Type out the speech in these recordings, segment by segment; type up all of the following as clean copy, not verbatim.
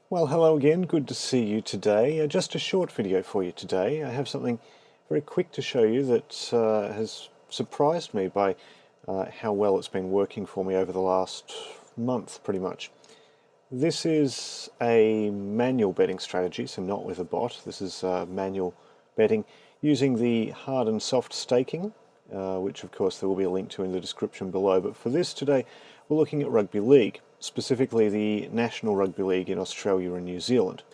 Well, hello again. Good to see you today. Just a short video for you today. I have something very quick to show you that has surprised me by how well it's been working for me over the last month, pretty much. This is a manual betting strategy, so not with a bot. This is manual betting using the hard and soft staking, which of course there will be a link to in the description below. But for this today, we're looking at rugby league, specifically the National Rugby League in Australia and New Zealand.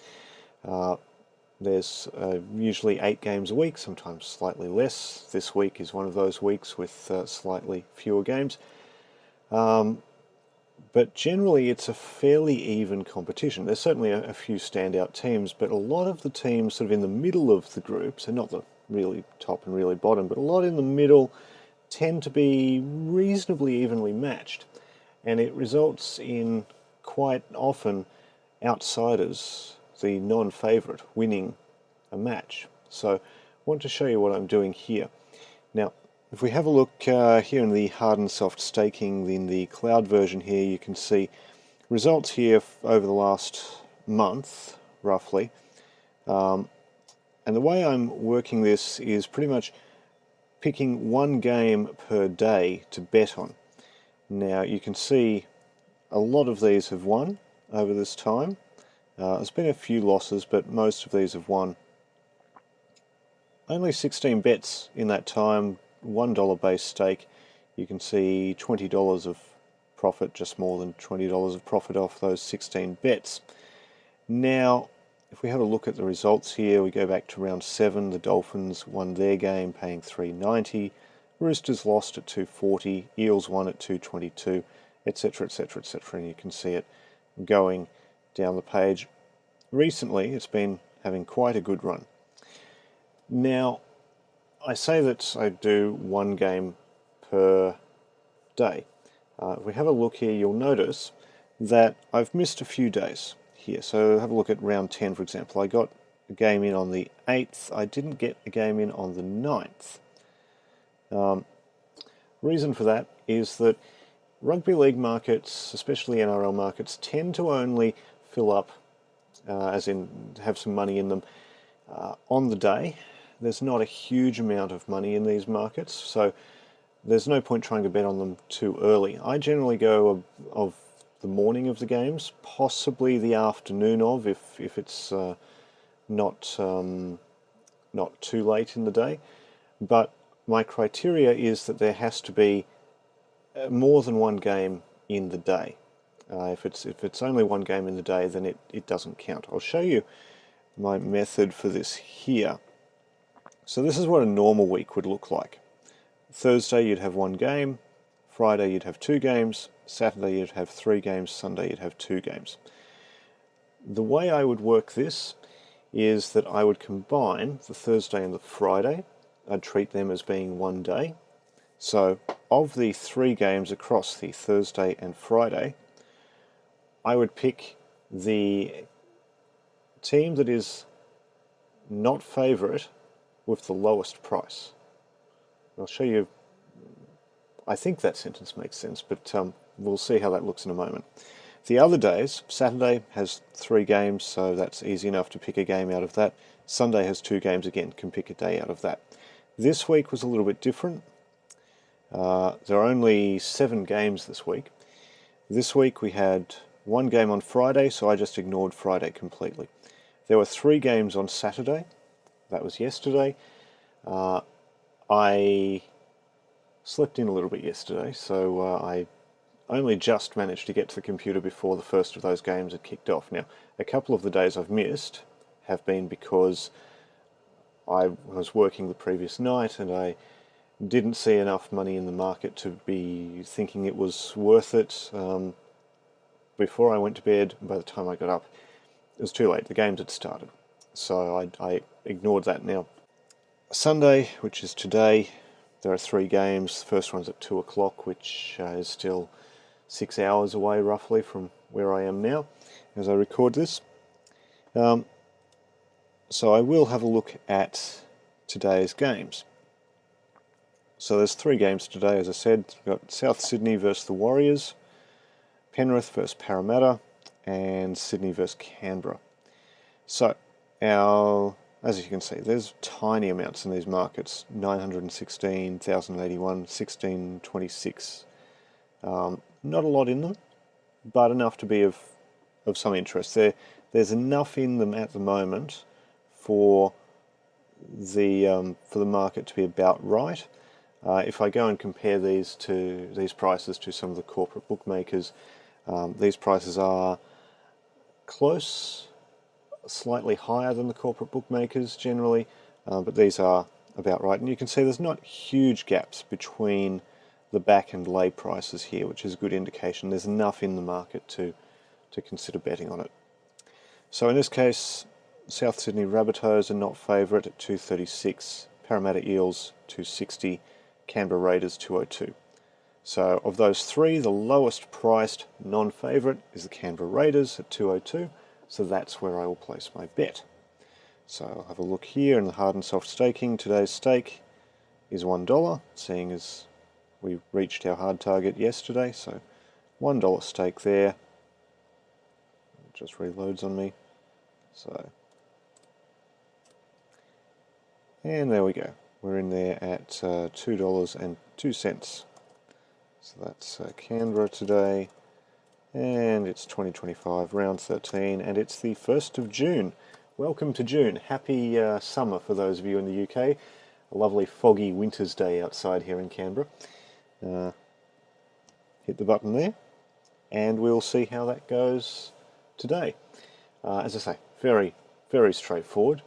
There's usually 8 games a week, sometimes slightly less. This week is one of those weeks with slightly fewer games. But generally it's a fairly even competition. There's certainly a few standout teams, but a lot of the teams sort of in the middle of the group, so not the really top and really bottom, but a lot in the middle tend to be reasonably evenly matched. And it results in quite often outsiders, the non-favourite, winning a match. So I want to show you what I'm doing here. Now, if we have a look here in the hard and soft staking, in the cloud version here, you can see results here over the last month, roughly. And the way I'm working this is pretty much picking one game per day to bet on. Now, you can see a lot of these have won over this time. There's been a few losses, but most of these have won. Only 16 bets in that time, $1 base stake. You can see $20 of profit, just more than $20 of profit off those 16 bets. Now, if we have a look at the results here, we go back to round 7. The Dolphins won their game, paying $3.90. Roosters lost at $2.40. Eels won at $2.22, etc., etc., etc. And you can see it going down the page. Recently, it's been having quite a good run. Now, I say that I do one game per day. If we have a look here, you'll notice that I've missed a few days here. So have a look at round 10, for example. I got a game in on the 8th. I didn't get a game in on the 9th. Reason for that is that rugby league markets, especially NRL markets, tend to only fill up, as in have some money in them, on the day. There's not a huge amount of money in these markets, so there's no point trying to bet on them too early. I generally go of the morning of the games, possibly the afternoon of, if it's not too late in the day. But my criteria is that there has to be more than one game in the day. If it's only one game in the day, then it doesn't count. I'll show you my method for this here. So this is what a normal week would look like. Thursday you'd have one game, Friday you'd have 2 games, Saturday you'd have 3 games, Sunday you'd have 2 games. The way I would work this is that I would combine the Thursday and the Friday. I'd treat them as being one day. So of the 3 games across the Thursday and Friday, I would pick the team that is not favourite with the lowest price. I'll show you. I think that sentence makes sense, but we'll see how that looks in a moment. The other days, Saturday has 3 games, so that's easy enough to pick a game out of that. Sunday has 2 games again, can pick a day out of that. This week was a little bit different. There are only 7 games this week. This week we had 1 game on Friday, so I just ignored Friday completely. There were 3 games on Saturday. That was yesterday. I slept in a little bit yesterday, so I only just managed to get to the computer before the first of those games had kicked off. Now, a couple of the days I've missed have been because I was working the previous night and I didn't see enough money in the market to be thinking it was worth it before I went to bed. By the time I got up, it was too late. The games had started. So I ignored that. Now, Sunday, which is today, there are 3 games. The first one's at 2 o'clock, which is still 6 hours away roughly from where I am now as I record this. So I will have a look at today's games. So there's 3 games today, as I said. We've got South Sydney versus the Warriors, Penrith versus Parramatta, and Sydney versus Canberra. So, as you can see, there's tiny amounts in these markets, 916, 1081, 1626. Not a lot in them, but enough to be of some interest. There's enough in them at the moment for the market to be about right. If I go and compare these prices to some of the corporate bookmakers, these prices are close, slightly higher than the corporate bookmakers generally, but these are about right. And you can see there's not huge gaps between the back and lay prices here, which is a good indication there's enough in the market to consider betting on it. So in this case, South Sydney Rabbitohs are not favourite at 236, Parramatta Eels 260, Canberra Raiders 202. So of those three, the lowest priced non-favourite is the Canberra Raiders at 202, so that's where I will place my bet. So I'll have a look here in the hard and soft staking. Today's stake is $1, seeing as we reached our hard target yesterday, so $1 stake there. It just reloads on me. So, and there we go. We're in there at $2.02. So that's Canberra today, and it's 2025, round 13, and it's the 1st of June. Welcome to June. Happy summer for those of you in the UK. A lovely foggy winter's day outside here in Canberra. Hit the button there, and we'll see how that goes today. As I say, very, very straightforward,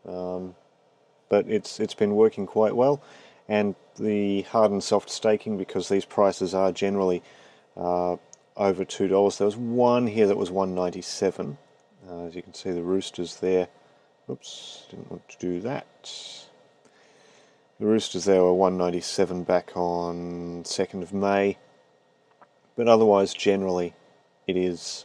but it's been working quite well. And the hard and soft staking, because these prices are generally over $2. There was one here that was $1.97. As you can see, the Roosters there. Oops, didn't want to do that. The Roosters there were $1.97 back on 2nd of May. But otherwise, generally, it is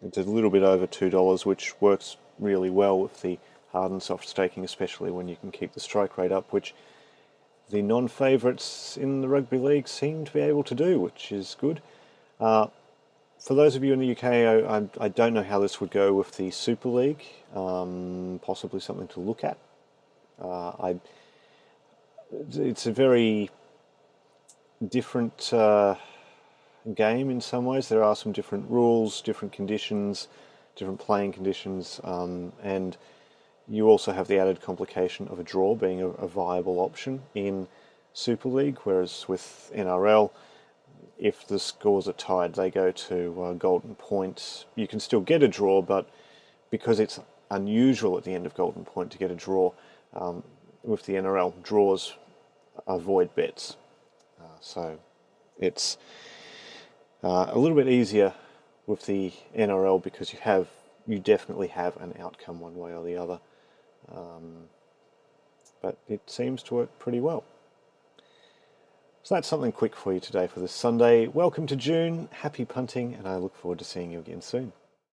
it's a little bit over $2, which works really well with the hard and soft staking, especially when you can keep the strike rate up, which the non-favourites in the rugby league seem to be able to do, which is good. For those of you in the UK, I don't know how this would go with the Super League. Possibly something to look at. It's a very different game in some ways. There are some different rules, different conditions, different playing conditions, and you also have the added complication of a draw being a viable option in Super League, whereas with NRL, if the scores are tied, they go to golden points. You can still get a draw, but because it's unusual at the end of golden point to get a draw, with the NRL, draws are void bets. So it's a little bit easier with the NRL because you definitely have an outcome one way or the other. But it seems to work pretty well. So that's something quick for you today for this Sunday. Welcome to June, happy punting, and I look forward to seeing you again soon.